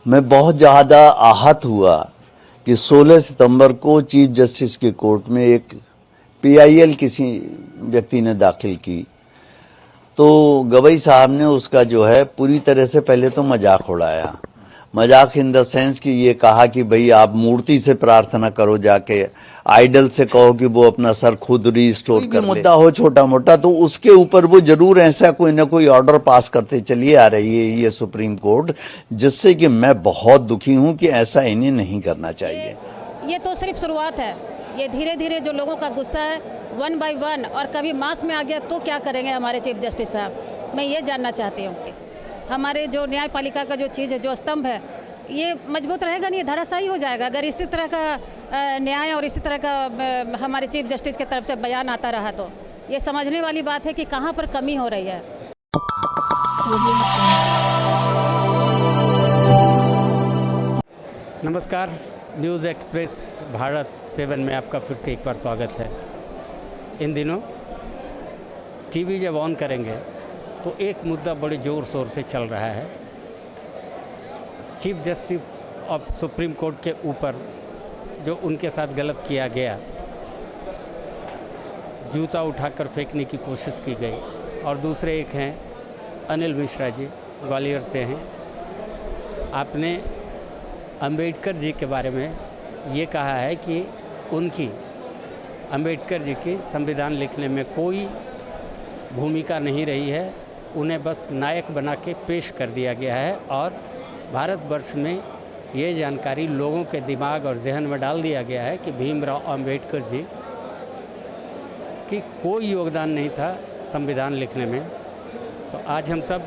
मैं बहुत ज़्यादा आहत हुआ कि 16 सितंबर को चीफ जस्टिस के कोर्ट में एक पीआईएल किसी व्यक्ति ने दाखिल की, तो गवई साहब ने उसका जो है पूरी तरह से पहले तो मजाक उड़ाया। मजाक इन द सेंस कि ये कहा कि भाई आप मूर्ति से प्रार्थना करो, जाके आइडल से कहो कि वो अपना सर खुद रिस्टोर कर ले। मुद्दा हो छोटा मोटा तो उसके ऊपर वो जरूर ऐसा कोई ना कोई ऑर्डर पास करते चलिए आ रही है ये सुप्रीम कोर्ट, जिससे कि मैं बहुत दुखी हूं कि ऐसा इन्हें नहीं करना चाहिए। ये तो सिर्फ शुरुआत है। ये धीरे धीरे जो लोगों का गुस्सा है 1 बाय 1 और कभी मास में आ गया तो क्या करेंगे हमारे चीफ जस्टिस साहब, मैं ये जानना चाहती हूँ। हमारे जो न्यायपालिका का जो चीज़ है, जो स्तंभ है, ये मजबूत रहेगा नहीं, धराशायी हो जाएगा अगर इसी तरह का न्याय और इसी तरह का हमारे चीफ जस्टिस की तरफ से बयान आता रहा। तो ये समझने वाली बात है कि कहाँ पर कमी हो रही है। नमस्कार, न्यूज़ एक्सप्रेस भारत 7 में आपका फिर से एक बार स्वागत है। इन दिनों टीवी जब ऑन करेंगे तो एक मुद्दा बड़े ज़ोर शोर से चल रहा है। Chief justice of supreme court के ऊपर जो उनके साथ गलत किया गया, जूता उठाकर फेंकने की कोशिश की गई। और दूसरे एक हैं अनिल मिश्रा जी, ग्वालियर से हैं। आपने अंबेडकर जी के बारे में ये कहा है कि उनकी, अंबेडकर जी की संविधान लिखने में कोई भूमिका नहीं रही है, उन्हें बस नायक बना के पेश कर दिया गया है। और भारतवर्ष में ये जानकारी लोगों के दिमाग और जहन में डाल दिया गया है कि भीमराव अंबेडकर जी की कोई योगदान नहीं था संविधान लिखने में। तो आज हम सब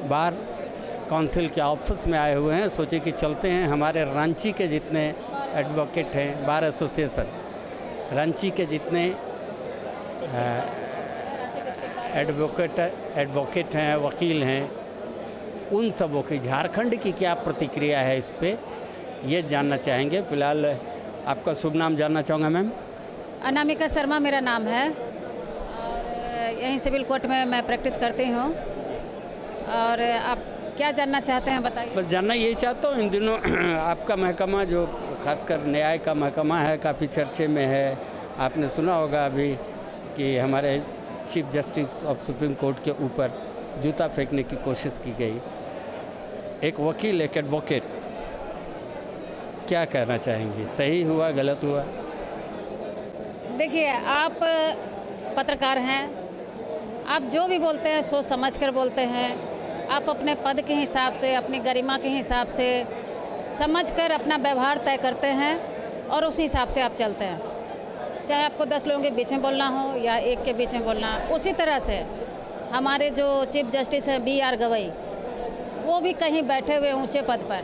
बार काउंसिल के ऑफिस में आए हुए हैं, सोचे कि चलते हैं। हमारे रांची के जितने एडवोकेट हैं, बार एसोसिएशन रांची के जितने एडवोकेट हैं, वकील हैं, उन सबों की झारखंड की क्या प्रतिक्रिया है इस पे, ये जानना चाहेंगे। फ़िलहाल आपका शुभ नाम जानना चाहूँगा मैम। अनामिका शर्मा मेरा नाम है और यहीं सिविल कोर्ट में मैं प्रैक्टिस करती हूँ। और आप क्या जानना चाहते हैं बताइए। बस जानना यही चाहता हूँ, इन दिनों आपका महकमा जो खासकर न्याय का महकमा है काफ़ी चर्चे में है। आपने सुना होगा अभी कि हमारे chief justice of supreme court के ऊपर जूता फेंकने की कोशिश की गई। एक वकील, एक एडवोकेट, क्या कहना चाहेंगे? सही हुआ, गलत हुआ? देखिए, आप पत्रकार हैं, आप जो भी बोलते हैं सोच समझ कर बोलते हैं। आप अपने पद के हिसाब से, अपनी गरिमा के हिसाब से समझकर अपना व्यवहार तय करते हैं और उसी हिसाब से आप चलते हैं। चाहे आपको 10 लोगों के बीच में बोलना हो या एक के बीच में बोलना, उसी तरह से हमारे जो चीफ जस्टिस हैं BR गवई, वो भी कहीं बैठे हुए ऊंचे पद पर,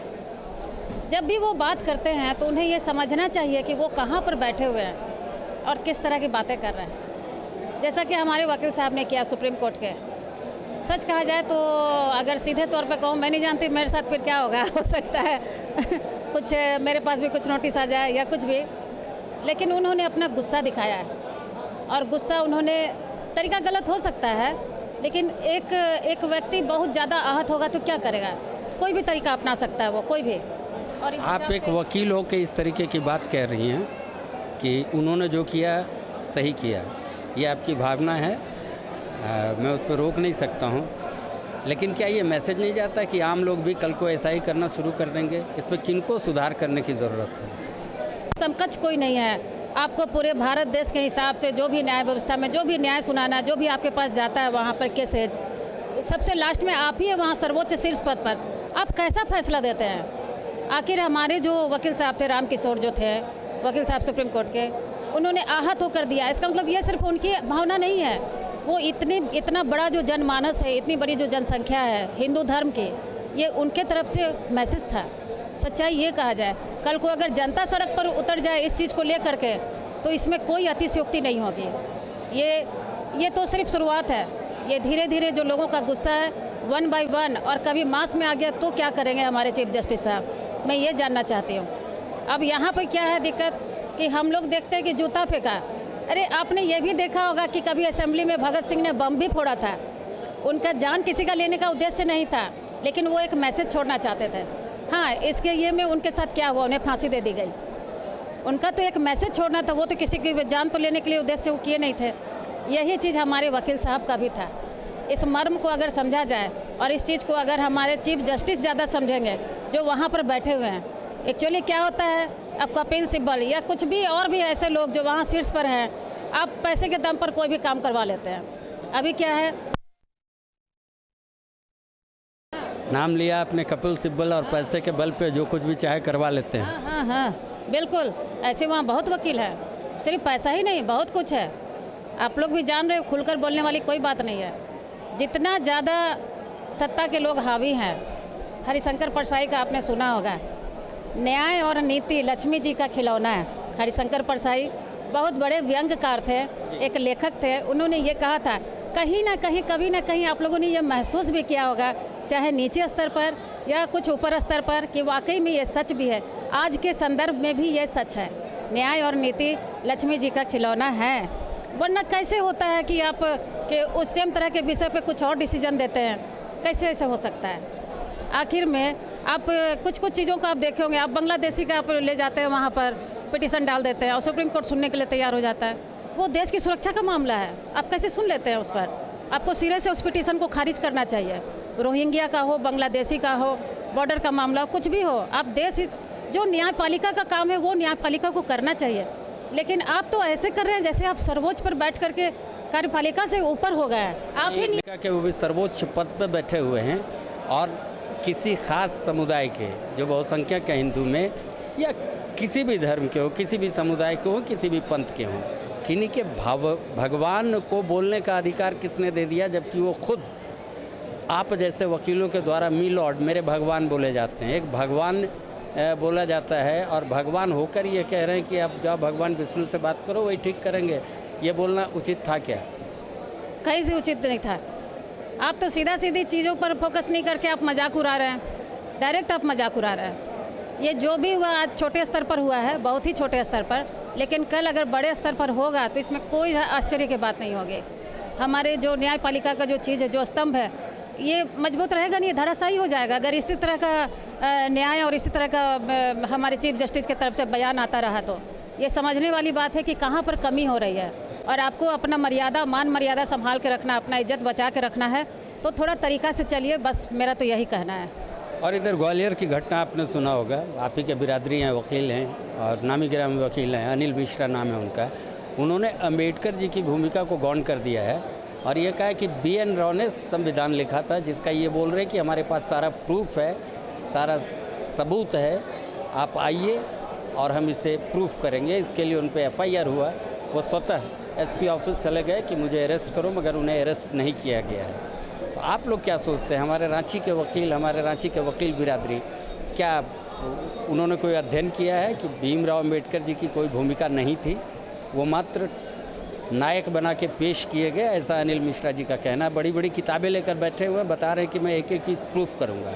जब भी वो बात करते हैं तो उन्हें ये समझना चाहिए कि वो कहाँ पर बैठे हुए हैं और किस तरह की बातें कर रहे हैं। जैसा कि हमारे वकील साहब ने किया सुप्रीम कोर्ट के। सच कहा जाए तो अगर सीधे तौर पे कहूँ, मैं नहीं जानती मेरे साथ फिर क्या होगा। हो सकता है कुछ मेरे पास भी कुछ नोटिस आ जाए या कुछ भी, लेकिन उन्होंने अपना गुस्सा दिखाया है। और गुस्सा उन्होंने, तरीका गलत हो सकता है, लेकिन एक व्यक्ति बहुत ज़्यादा आहत होगा तो क्या करेगा? कोई भी तरीका अपना सकता है वो, कोई भी। और इस आप एक वकील हो के इस तरीके की बात कह रही हैं कि उन्होंने जो किया सही किया, ये आपकी भावना है, मैं उस पर रोक नहीं सकता हूँ। लेकिन क्या ये मैसेज नहीं जाता कि आम लोग भी कल को ऐसा ही करना शुरू कर देंगे? इस पर किनको सुधार करने की ज़रूरत है? समकक्ष कोई नहीं है। आपको पूरे भारत देश के हिसाब से जो भी न्याय व्यवस्था में जो भी न्याय सुनाना, जो भी आपके पास जाता है वहाँ पर केसेज, सबसे लास्ट में आप ही है वहाँ सर्वोच्च शीर्ष पद पर। आप कैसा फैसला देते हैं? आखिर हमारे जो वकील साहब थे, राम किशोर जो थे वकील साहब सुप्रीम कोर्ट के, उन्होंने आहत होकर दिया। इसका मतलब ये सिर्फ उनकी भावना नहीं है, वो इतना बड़ा जो जनमानस है, इतनी बड़ी जो जनसंख्या है हिंदू धर्म की, ये उनके तरफ से मैसेज था। सच्चाई ये कहा जाए, कल को अगर जनता सड़क पर उतर जाए इस चीज़ को लेकर के, तो इसमें कोई अतिशयोक्ति नहीं होगी। ये तो सिर्फ शुरुआत है। ये धीरे धीरे जो लोगों का गुस्सा है 1 बाय 1 और कभी मास में आ गया तो क्या करेंगे हमारे चीफ जस्टिस साहब, मैं ये जानना चाहती हूँ। अब यहाँ पर क्या है दिक्कत कि हम लोग देखते हैं कि जूता फेंका। अरे आपने ये भी देखा होगा कि कभी असेंबली में भगत सिंह ने बम भी फोड़ा था। उनका जान किसी का लेने का उद्देश्य नहीं था, लेकिन वो एक मैसेज छोड़ना चाहते थे। हाँ, इसके ये में उनके साथ क्या हुआ, उन्हें फांसी दे दी गई। उनका तो एक मैसेज छोड़ना था, वो तो किसी की जान तो लेने के लिए उद्देश्य वो किए नहीं थे। यही चीज़ हमारे वकील साहब का भी था। इस मर्म को अगर समझा जाए और इस चीज़ को अगर हमारे चीफ जस्टिस ज़्यादा समझेंगे जो वहाँ पर बैठे हुए हैं। एक्चुअली क्या होता है, अब कपिल सिब्बल या कुछ भी और भी ऐसे लोग जो वहाँ शीर्ष पर हैं, आप पैसे के दम पर कोई भी काम करवा लेते हैं। अभी क्या है, नाम लिया आपने कपिल सिब्बल, और पैसे के बल पे जो कुछ भी चाहे करवा लेते हैं। हाँ हाँ हाँ, बिल्कुल ऐसे वहाँ बहुत वकील हैं। सिर्फ पैसा ही नहीं, बहुत कुछ है। आप लोग भी जान रहे हो, खुलकर बोलने वाली कोई बात नहीं है। जितना ज़्यादा सत्ता के लोग हावी हैं, हरिशंकर परसाई का आपने सुना होगा, न्याय और नीति लक्ष्मी जी का खिलौना है। हरिशंकर परसाई बहुत बड़े व्यंग्यकार थे, एक लेखक थे। उन्होंने ये कहा था, कहीं ना कहीं कभी ना कहीं आप लोगों ने ये महसूस भी किया होगा, चाहे नीचे स्तर पर या कुछ ऊपर स्तर पर, कि वाकई में ये सच भी है। आज के संदर्भ में भी ये सच है, न्याय और नीति लक्ष्मी जी का खिलौना है। वरना कैसे होता है कि आप कि उस सेम तरह के विषय पे कुछ और डिसीजन देते हैं, कैसे ऐसे हो सकता है? आखिर में आप कुछ चीज़ों को आप देखे होंगे, आप बांग्लादेशी का आप ले जाते हैं, वहाँ पर पिटीशन डाल देते हैं और सुप्रीम कोर्ट सुनने के लिए तैयार हो जाता है। वो देश की सुरक्षा का मामला है, आप कैसे सुन लेते हैं उस पर? आपको सिरे से उस पिटीशन को खारिज करना चाहिए। रोहिंग्या का हो, बांग्लादेशी का हो, बॉर्डर का मामला हो, कुछ भी हो, आप देश जो न्यायपालिका का काम है वो न्यायपालिका को करना चाहिए। लेकिन आप तो ऐसे कर रहे हैं जैसे आप सर्वोच्च पर बैठ करके कार्यपालिका से ऊपर हो गए हैं। आप ही कि वो भी सर्वोच्च पद पर बैठे हुए हैं और किसी खास समुदाय के, जो बहुसंख्यक है हिंदू में, या किसी भी धर्म के हो, किसी भी समुदाय के हो, किसी भी पंथ के हों, किन्हीं के भगवान को बोलने का अधिकार किसने दे दिया, जबकि वो खुद आप जैसे वकीलों के द्वारा मी लॉर्ड, मेरे भगवान बोले जाते हैं। एक भगवान बोला जाता है और भगवान होकर ये कह रहे हैं कि आप जाओ भगवान विष्णु से बात करो, वही ठीक करेंगे। ये बोलना उचित था क्या? कहीं से उचित नहीं था। आप तो सीधा सीधी चीज़ों पर फोकस नहीं करके आप मजाक उड़ा रहे हैं, डायरेक्ट आप मजाक उड़ा रहे हैं। ये जो भी हुआ आज छोटे स्तर पर हुआ है, बहुत ही छोटे स्तर पर, लेकिन कल अगर बड़े स्तर पर होगा तो इसमें कोई आश्चर्य की बात नहीं होगी। हमारे जो न्यायपालिका का जो चीज़ है, जो स्तंभ है, ये मजबूत रहेगा नहीं, धराशायी हो जाएगा अगर इसी तरह का न्याय और इसी तरह का हमारे चीफ जस्टिस की तरफ से बयान आता रहा। तो ये समझने वाली बात है कि कहाँ पर कमी हो रही है। और आपको अपना मर्यादा, मान मर्यादा संभाल के रखना, अपना इज्जत बचा के रखना है, तो थोड़ा तरीका से चलिए, बस मेरा तो यही कहना है। और इधर ग्वालियर की घटना आपने सुना होगा, आप ही के बिरादरी हैं, वकील हैं और नामी गिरामी वकील हैं, अनिल मिश्रा नाम है उनका। उन्होंने अंबेडकर जी की भूमिका को गौण कर दिया है और ये कहा है कि BN राव ने संविधान लिखा था, जिसका ये बोल रहे हैं कि हमारे पास सारा प्रूफ है, सारा सबूत है, आप आइए और हम इसे प्रूफ करेंगे। इसके लिए उन पर FIR हुआ। वो स्वतः SP ऑफिस चले गए कि मुझे अरेस्ट करो, मगर उन्हें अरेस्ट नहीं किया गया है। तो आप लोग क्या सोचते हैं, हमारे रांची के वकील, हमारे रांची के वकील बिरादरी, क्या उन्होंने कोई अध्ययन किया है कि भीमराव अम्बेडकर जी की कोई भूमिका नहीं थी, वो मात्र नायक बना के पेश किए गए? ऐसा अनिल मिश्रा जी का कहना है। बड़ी बड़ी किताबें लेकर बैठे हुए बता रहे हैं कि मैं एक एक चीज़ प्रूफ करूँगा।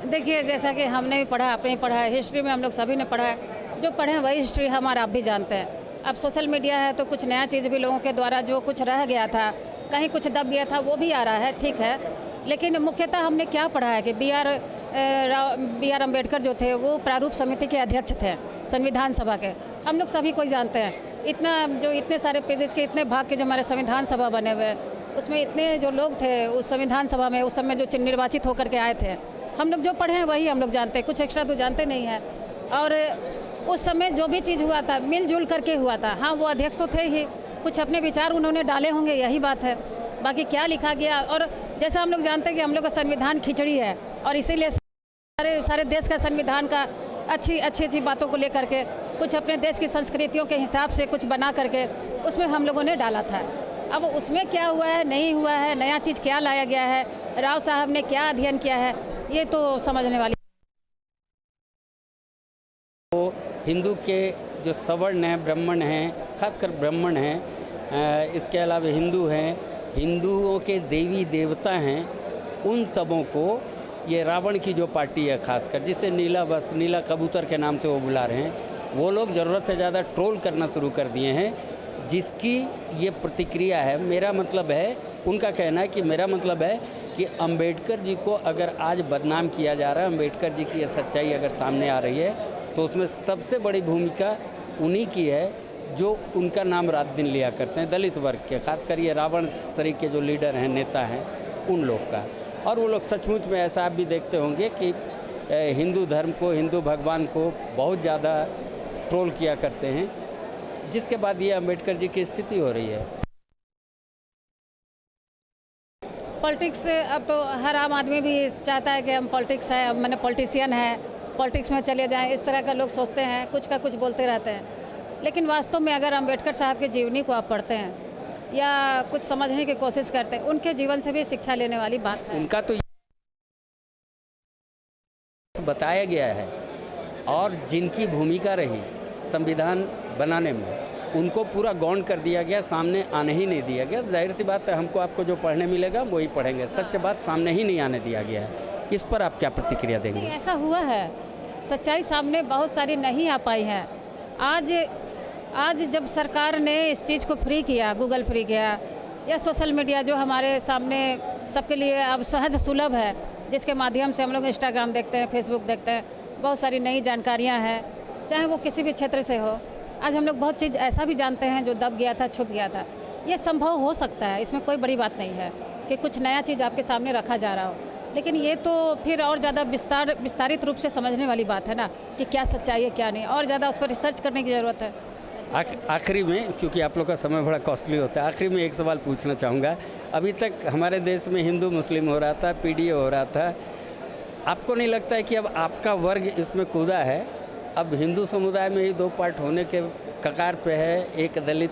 देखिए, जैसा कि हमने भी पढ़ा, आपने भी पढ़ा है, हिस्ट्री में हम लोग सभी ने पढ़ा है। जो पढ़े हैं वही हिस्ट्री हमारा आप भी जानते हैं। अब सोशल मीडिया है तो कुछ नया चीज़ भी लोगों के द्वारा जो कुछ रह गया था, कहीं कुछ दब गया था, वो भी आ रहा है, ठीक है। लेकिन मुख्यतः हमने क्या पढ़ा है कि बी आर अम्बेडकर जो थे वो प्रारूप समिति के अध्यक्ष थे संविधान सभा के। हम लोग सभी कोई जानते हैं, इतने सारे पेजेज के, इतने भाग के जो हमारे संविधान सभा बने हुए, उसमें इतने जो लोग थे उस संविधान सभा में, उस समय जो निर्वाचित होकर के आए थे, हम लोग जो पढ़े हैं वही हम लोग जानते हैं, कुछ एक्स्ट्रा तो जानते नहीं हैं। और उस समय जो भी चीज़ हुआ था मिलजुल करके हुआ था। हाँ, वो अध्यक्ष तो थे ही, कुछ अपने विचार उन्होंने डाले होंगे, यही बात है। बाकी क्या लिखा गया, और जैसा हम लोग जानते हैं कि हम लोग का संविधान खिचड़ी है और इसीलिए सारे देश का संविधान का अच्छी बातों को लेकर के कुछ अपने देश की संस्कृतियों के हिसाब से कुछ बना करके उसमें हम लोगों ने डाला था। अब उसमें क्या हुआ है, नहीं हुआ है, नया चीज़ क्या लाया गया है, राव साहब ने क्या अध्ययन किया है, ये तो समझने वाली। तो हिंदू के जो सवर्ण हैं, ब्राह्मण हैं, खासकर ब्राह्मण हैं, इसके अलावा हिंदू हैं, हिंदुओं के देवी देवता हैं, उन सबों को ये रावण की जो पार्टी है खासकर, जिसे नीला कबूतर के नाम से वो बुला रहे हैं, वो लोग ज़रूरत से ज़्यादा ट्रोल करना शुरू कर दिए हैं, जिसकी ये प्रतिक्रिया है। मेरा मतलब है, उनका कहना है कि मेरा मतलब है कि अंबेडकर जी को अगर आज बदनाम किया जा रहा है, अंबेडकर जी की ये सच्चाई अगर सामने आ रही है तो उसमें सबसे बड़ी भूमिका उन्हीं की है जो उनका नाम रात दिन लिया करते हैं, दलित वर्ग के, खासकर ये रावण श्री के जो लीडर हैं, नेता हैं, उन लोग का। और वो लोग सचमुच में ऐसा आप भी देखते होंगे कि हिंदू धर्म को, हिंदू भगवान को बहुत ज़्यादा ट्रोल किया करते हैं, जिसके बाद ये अंबेडकर जी की स्थिति हो रही है। पॉलिटिक्स अब तो हर आम आदमी भी चाहता है कि हम पॉलिटिक्स है, मैंने पॉलिटिशियन है, पॉलिटिक्स में चले जाएं, इस तरह का लोग सोचते हैं, कुछ का कुछ बोलते रहते हैं। लेकिन वास्तव में अगर अंबेडकर साहब की जीवनी को आप पढ़ते हैं या कुछ समझने की कोशिश करते हैं, उनके जीवन से भी शिक्षा लेने वाली बात है। उनका तो बताया गया है, और जिनकी भूमिका रही संविधान बनाने में, उनको पूरा गौण कर दिया गया, सामने आने ही नहीं दिया गया। जाहिर सी बात है, हमको आपको जो पढ़ने मिलेगा वही पढ़ेंगे, सच बात सामने ही नहीं आने दिया गया है। इस पर आप क्या प्रतिक्रिया देंगे? नहीं, ऐसा हुआ है, सच्चाई सामने बहुत सारी नहीं आ पाई है। आज जब सरकार ने इस चीज़ को फ्री किया, गूगल फ्री किया, या सोशल मीडिया जो हमारे सामने सबके लिए अब सहज सुलभ है, जिसके माध्यम से हम लोग इंस्टाग्राम देखते हैं, फेसबुक देखते हैं, बहुत सारी नई जानकारियाँ हैं, चाहे वो किसी भी क्षेत्र से हो। आज हम लोग बहुत चीज़ ऐसा भी जानते हैं जो दब गया था, छुप गया था। ये संभव हो सकता है, इसमें कोई बड़ी बात नहीं है कि कुछ नया चीज़ आपके सामने रखा जा रहा हो, लेकिन ये तो फिर और ज़्यादा विस्तारित रूप से समझने वाली बात है ना, कि क्या सच्चाई है क्या नहीं, और ज़्यादा उस पर रिसर्च करने की ज़रूरत है। आखिरी में, क्योंकि आप लोग का समय बड़ा कॉस्टली होता है, आखिरी में एक सवाल पूछना चाहूँगा। अभी तक हमारे देश में हिंदू मुस्लिम हो रहा था, पीडीए हो रहा था, आपको नहीं लगता है कि अब आपका वर्ग इसमें कूदा है, अब हिंदू समुदाय में ही दो पार्ट होने के कगार पे है? एक दलित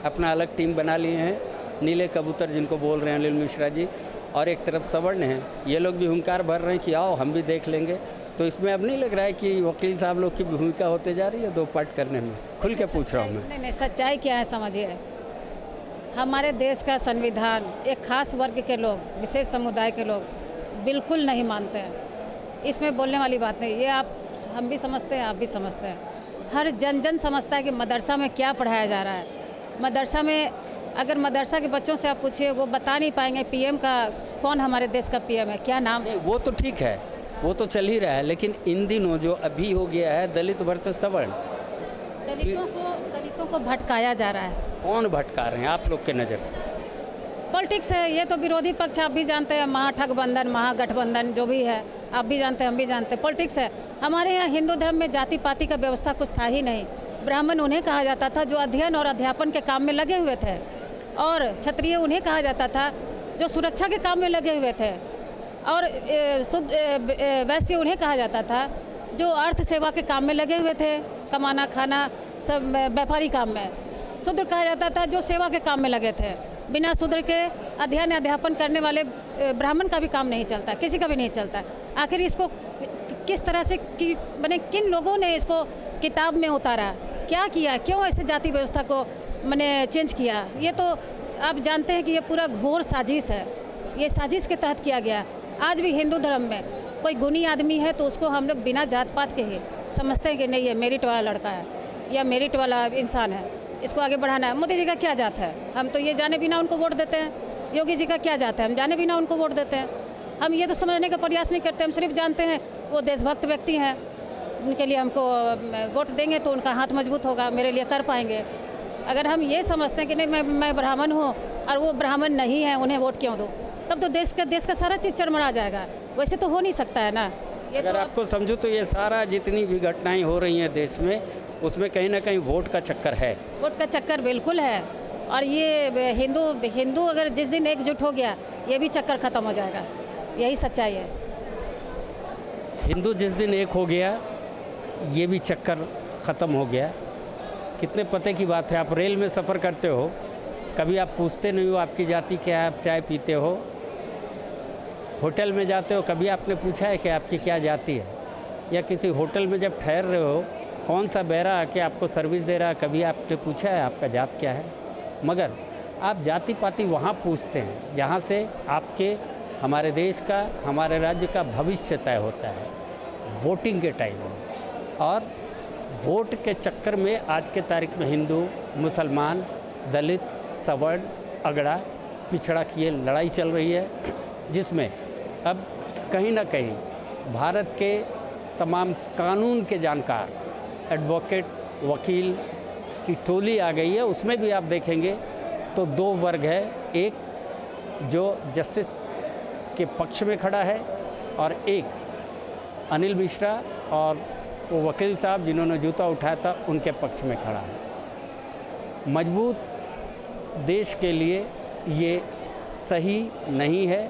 अपना अलग टीम बना लिए हैं, नीले कबूतर जिनको बोल रहे हैं अनिल मिश्रा जी, और एक तरफ सवर्ण हैं, ये लोग भी हुंकार भर रहे हैं कि आओ हम भी देख लेंगे। तो इसमें अब नहीं लग रहा है कि वकील साहब लोग की भूमिका होते जा रही है दो पार्ट करने में? खुल के पूछ रहा हूँ मैं। नहीं, सच्चाई क्या है समझिए। हमारे देश का संविधान एक खास वर्ग के लोग, विशेष समुदाय के लोग बिल्कुल नहीं मानते हैं। इसमें बोलने वाली बात नहीं, ये हम भी समझते हैं, आप भी समझते हैं, हर जन समझता है कि मदरसा में क्या पढ़ाया जा रहा है। मदरसा में अगर मदरसा के बच्चों से आप पूछिए, वो बता नहीं पाएंगे पीएम का कौन हमारे देश का पीएम है, क्या नाम है। वो तो ठीक है, वो तो चल ही रहा है, लेकिन इन दिनों जो अभी हो गया है दलित वर्सेस सवर्ण, दलितों को भटकाया जा रहा है। कौन भटका रहे हैं आप लोग के नज़र से? पॉलिटिक्स है, ये तो विरोधी पक्ष आप भी जानते हैं, महाठगबंधन, महागठबंधन जो भी है, आप भी जानते हैं, हम भी जानते हैं, पॉलिटिक्स है। हमारे यहाँ हिंदू धर्म में जाति पाति का व्यवस्था कुछ था ही नहीं। ब्राह्मण उन्हें कहा जाता था जो अध्ययन और अध्यापन के काम में लगे हुए थे, और क्षत्रिय उन्हें कहा जाता था जो सुरक्षा के काम में लगे हुए थे, और वैश्य उन्हें कहा जाता था जो अर्थ सेवा के काम में लगे हुए थे, कमाना खाना सब व्यापारी काम में। शूद्र कहा जाता था जो सेवा के काम में लगे थे। बिना शूद्र के अध्ययन अध्यापन करने वाले ब्राह्मण का भी काम नहीं चलता, किसी का भी नहीं चलता। आखिर इसको किस तरह से मैंने किन लोगों ने इसको किताब में उतारा, क्या किया, क्यों ऐसे जाति व्यवस्था को मैंने चेंज किया? ये तो आप जानते हैं कि ये पूरा घोर साजिश है, ये साजिश के तहत किया गया। आज भी हिंदू धर्म में कोई गुणी आदमी है तो उसको हम लोग बिना जात पात के ही समझते हैं कि नहीं ये मेरिट वाला लड़का है या मेरिट वाला इंसान है, इसको आगे बढ़ाना है। मोदी जी का क्या जात है, हम तो ये जाने बिना उनको वोट देते हैं। योगी जी का क्या जात है, हम जाने बिना उनको वोट देते हैं। हम ये तो समझने का प्रयास नहीं करते, हम सिर्फ जानते हैं वो देशभक्त व्यक्ति हैं, उनके लिए हमको वोट देंगे तो उनका हाथ मजबूत होगा, मेरे लिए कर पाएंगे। अगर हम ये समझते हैं कि नहीं मैं ब्राह्मण हूँ और वो ब्राह्मण नहीं है, उन्हें वोट क्यों दूँ, तब तो देश का सारा चीज़ चरमरा जाएगा। वैसे तो हो नहीं सकता है ना। अगर आपको समझूँ तो ये सारा जितनी भी घटनाएं हो रही हैं देश में, उसमें कहीं ना कहीं वोट का चक्कर है। वोट का चक्कर बिल्कुल है, और ये हिंदू अगर जिस दिन एकजुट हो गया, ये भी चक्कर ख़त्म हो जाएगा, यही सच्चाई है। हिंदू जिस दिन एक हो गया, ये भी चक्कर ख़त्म हो गया। कितने पते की बात है, आप रेल में सफ़र करते हो, कभी आप पूछते नहीं हो आपकी जाति क्या है, आप चाय पीते हो। होटल में जाते हो, कभी आपने पूछा है कि आपकी क्या जाति है? या किसी होटल में जब ठहर रहे हो, कौन सा बहरा आके आपको सर्विस दे रहा है, कभी आपने पूछा है आपका जात क्या है? मगर आप जाति पाति वहाँ पूछते हैं जहाँ से आपके हमारे देश का, हमारे राज्य का भविष्य तय होता है, वोटिंग के टाइम में। और वोट के चक्कर में आज के तारीख में हिंदू, मुसलमान, दलित, सवर्ण, अगड़ा, पिछड़ा की ये लड़ाई चल रही है। जिसमें अब कहीं ना कहीं भारत के तमाम कानून के जानकार, एडवोकेट, वकील की टोली आ गई है। उसमें भी आप देखेंगे तो दो वर्ग है, एक जो जस्टिस के पक्ष में खड़ा है और एक अनिल मिश्रा और वो वकील साहब जिन्होंने जूता उठाया था उनके पक्ष में खड़ा है। मजबूत देश के लिए ये सही नहीं है।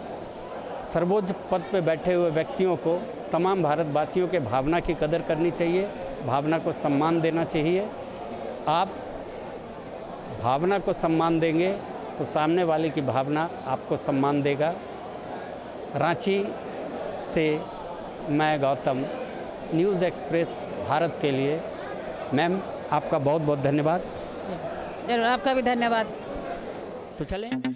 सर्वोच्च पद पे बैठे हुए व्यक्तियों को, तमाम भारतवासियों के भावना की कदर करनी चाहिए, भावना को सम्मान देना चाहिए। आप भावना को सम्मान देंगे तो सामने वाले की भावना आपको सम्मान देगा। रांची से मैं गौतम, न्यूज़ एक्सप्रेस भारत के लिए। मैम, आपका बहुत बहुत धन्यवाद। जरूर, आपका भी धन्यवाद। तो चलें।